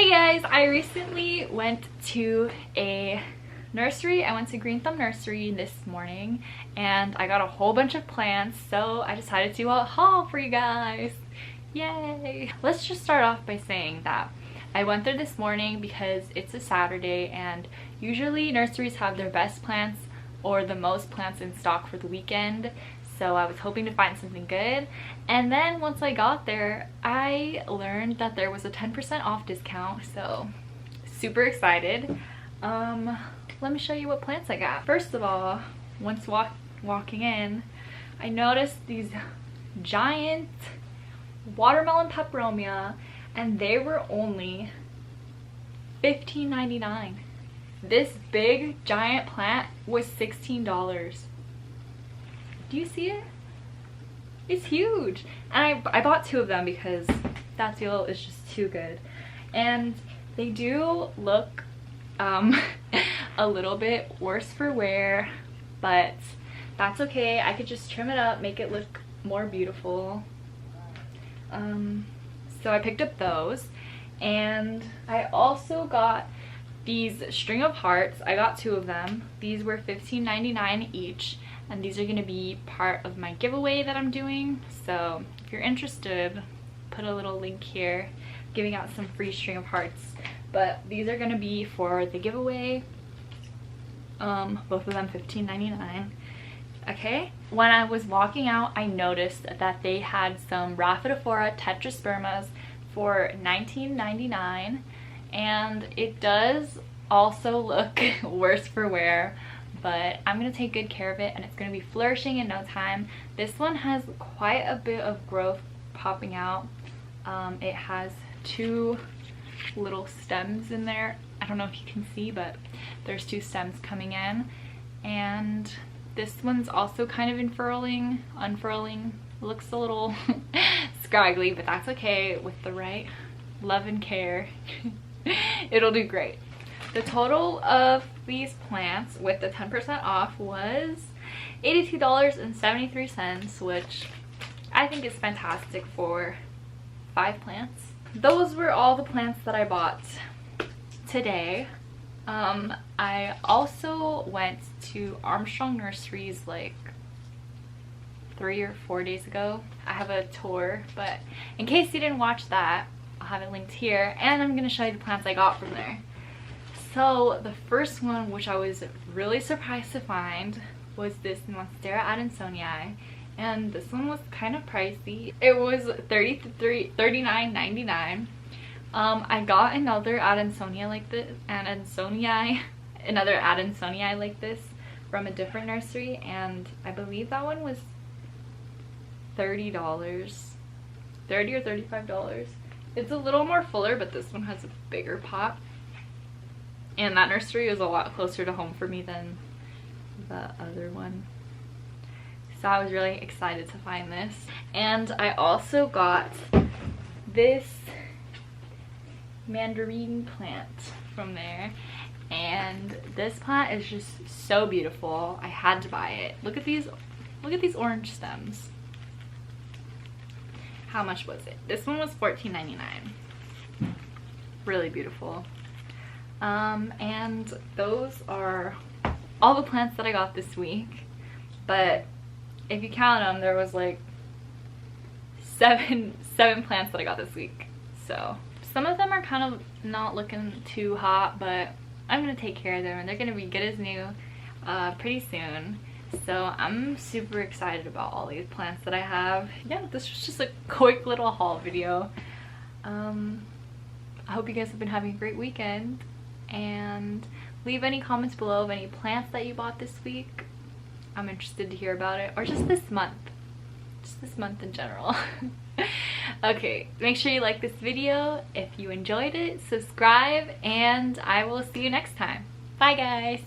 Hey guys, I recently went to a nursery. I went to Green Thumb Nursery this morning and I got a whole bunch of plants, so I decided to do a haul for you guys. Yay! Let's just start off by saying that I went there this morning because it's a Saturday and usually nurseries have their best plants or the most plants in stock for the weekend. So I was hoping to find something good, and then once I got there I learned that there was a 10% off discount, so super excited. Let me show you what plants I got. First of all, once walking in, I noticed these giant watermelon peperomia and they were only $15.99. This big giant plant was $16. Do you see it? It's huge. And I bought two of them because that deal is just too good. And they do look a little bit worse for wear, but that's okay. I could just trim it up, make it look more beautiful. So I picked up those, and I also got these string of hearts. I got two of them. These were $15.99 each, and these are going to be part of my giveaway that I'm doing. So if you're interested, put a little link here, giving out some free string of hearts. But these are going to be for the giveaway. Both of them $15.99. Okay, when I was walking out I noticed that they had some Rhaphidophora Tetris Burmas for $19.99, and it does also look worse for wear, but I'm going to take good care of it and it's going to be flourishing in no time. This one has quite a bit of growth popping out. It has two little stems in there. I don't know if you can see, but there's two stems coming in, and this one's also kind of unfurling. Looks a little scraggly, but that's okay. With the right love and care, it'll do great. The total of these plants with the 10% off was $82.73, which I think is fantastic for 5 plants. Those were all the plants that I bought today. I also went to Armstrong Nurseries like 3 or 4 days ago. I have a tour, but in case you didn't watch that, I'll have it linked here, and I'm going to show you the plants I got from there. So the first one, which I was really surprised to find, was this Monstera Adansonii, and this one was kind of pricey. It was $39.99. I got another Adansonii like this, another Adansonii like this from a different nursery, and I believe that one was $30 or $35. It's a little more fuller, but this one has a bigger pot, and that nursery is a lot closer to home for me than the other one, so I was really excited to find this. And I also got this Mandarine plant from there, and this plant is just so beautiful. I had to buy it. Look at these orange stems. How much was it? This one was $14.99. Really beautiful. And those are all the plants that I got this week, but if you count them, there was like seven plants that I got this week. So some of them are kind of not looking too hot, but I'm gonna take care of them and they're gonna be good as new pretty soon. So I'm super excited about all these plants that I have. Yeah, this was just a quick little haul video. I hope you guys have been having a great weekend, and leave any comments below of any plants that you bought this week. I'm interested to hear about it, or just this month in general. Okay, make sure you like this video if you enjoyed it, subscribe, and I will see you next time. Bye guys.